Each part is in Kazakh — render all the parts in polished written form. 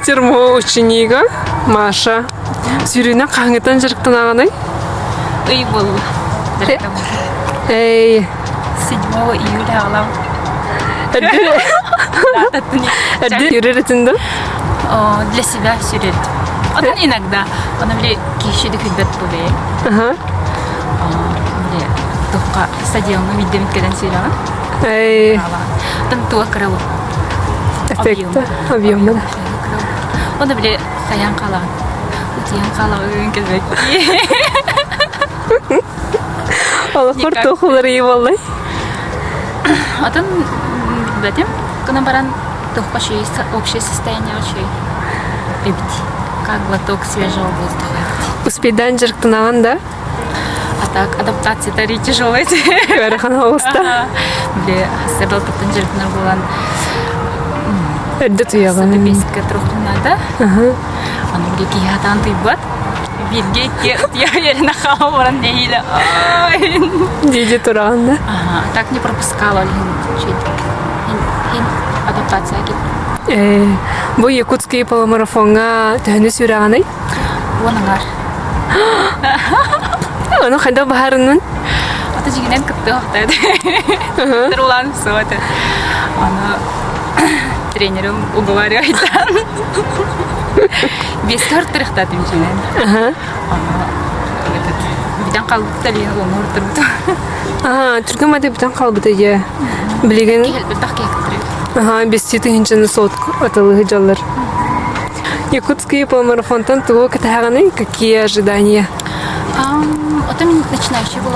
Мастер мо ученига Маша. Сюрина қаңғытан жырықтан ағанай? Үй болу. Эй. 7 июля алам. Әдді юреретінді? Для себя сюрет. Одан иногда. Она мне кешеді күлбет боле. Мне тоққа стадионы виддеміткеден сюраған. Эй. Одан туа кірілу. Эффекті. Объемды. Оны біле саян қалаған. Өтиян қалаған өйін келбек. Алақыр тоқылар ей болай. Одан білдім. Күні баран тоққа общее состояние очень эбит. Как глоток свежего воздуха. Успейдан жырықтан аған да? А так, адаптация тари тяжелая. Бәріқан ауыста. Біле, сәбіл тұттан жырықтан болған. Әдді тұяған. Сәбебескі тұрқтынада. Оның біле кейхатан тұйбат. Билге я еліне қала баран дейілі. Дейде тұраған да? Так не пропускала. Адаптация кет. Бұл якутский полумарафонға тәні сүйрағанай? Оныңар. Оны қайда бағарының? Ата жегенен күтті оқтайды. Тұрулан соғады. Оны тренерім уговаривает. Бескі ұрттырықтатым жегенен. Биден қалбықты лейін оны ұрттырбыты. Түркі мады бұтан қалбыты е? Білеген? Келбіттақ кектірі. Бестеті хинчаны сот атылығы жалар. Якутский полумарафонтан туғы кітағаны? Какие ожидания? Это начинающий был.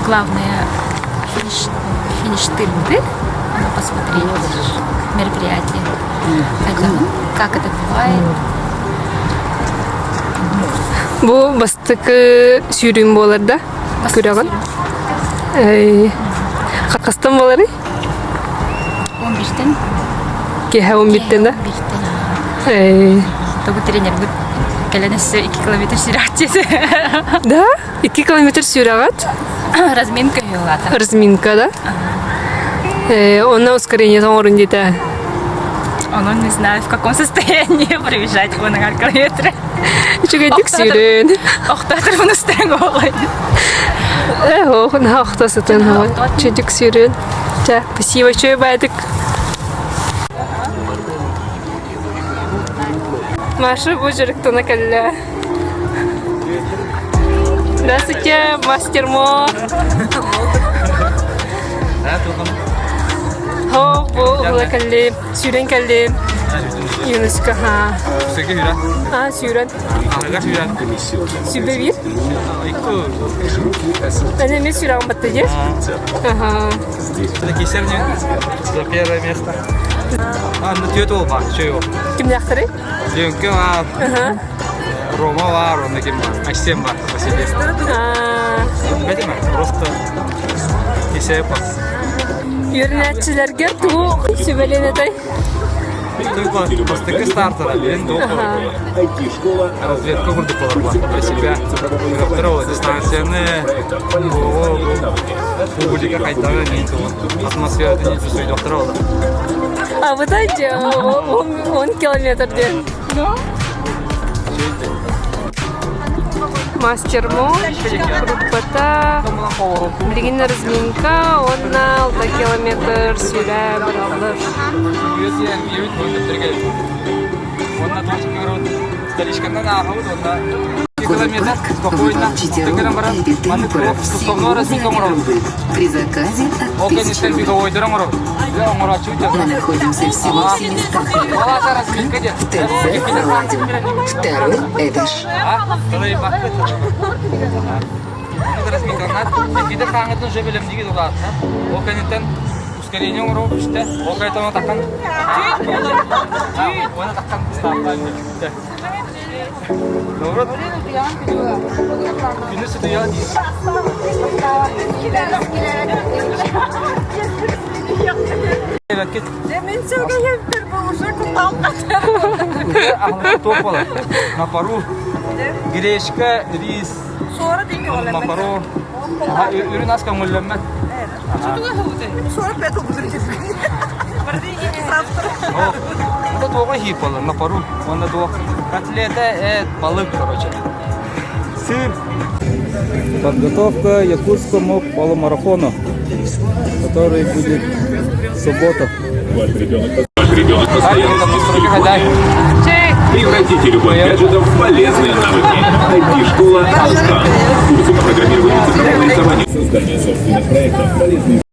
Главное финиш тыльды. Посмотреть мероприятие. Как это бывает. Бұл бастықы сүйрім болар да? Көреген? Қақастан болары? 11-тен. Кеха 11-тен да? 11-тен. Тобы тренер бұд кәлінісі 2 километр сүйрағат. Да? 2 километр сүйрағат? Разминка юлата. Разминка, да? Онна ускорение орын дейді. Он не знает, в каком состоянии пробежать его на километре. Чугайдик сүйрен. Оқтатыр бұны стәң олай. На оқтасытын олай. Чугайдик сүйрен. Спасибо, чой байдық. Маша бұл жүріктіні кәлі. Здравствуйте, мастер Мо. Бұл кәлі, сүйрен кәлі. Юнуска, сүйрен. Сүйбе бір? Әне мен сүйрағын бәтті де? Кесернен за первое место. Ну, түйет ол бар, чөй ол. Кімді ақтыры? Ленкі бар, Рома бар, онда кем бар, Айсен бар, Василий. Бәді ма? Просто кесеп бар. Үйірнәтшілерге туғы сөбелен әтай? Постыки стартера, бен доп болады. Разведка құрды болар для себя. Второго дистанцияны, публика қайтағы нейді ол. Атмосферады не чувствует второго. А вы знаете, 10 километрде. Мастер Мо, группата, білген разминка, онна 6 километр сүйрә бір алыр. Онна точка көріп, столичканнан ағауыз, онда 2 километр спокойно, тегерін баран, маны күстовно разминка мұрау. Ол кенестен беговой дыры мұрау. Мы находимся всего в 7 метрах. ТЦ «Владим». Второй этаж. Разминканат, екеді қаңытын жөбелем деген олар. Ол кенеттен ускорение мұрау үшті. Ол қайта оны таққан. Оны таққан стартайын. Доброт? Күнісі дуя дейін. Мен сөйлеген бір уже құтталып Ағылығы топ болады. На пару, грешка, рис, Sonra değil mi? макарон. Ürün az kamullenme. Sonra pet oldu. Завтра. того гипала на пару. Он на двух. Котлета, балык, короче. Сыр. Подготовка якутскому полумарафону, который будет в субботу. Ваш ребенок постоянно Гадай. Превратите любой гаджет в полезные навыки. IT-школа «Алстан». Курсы по программированию, цифровому рисованию, создание собственных проектов, полезные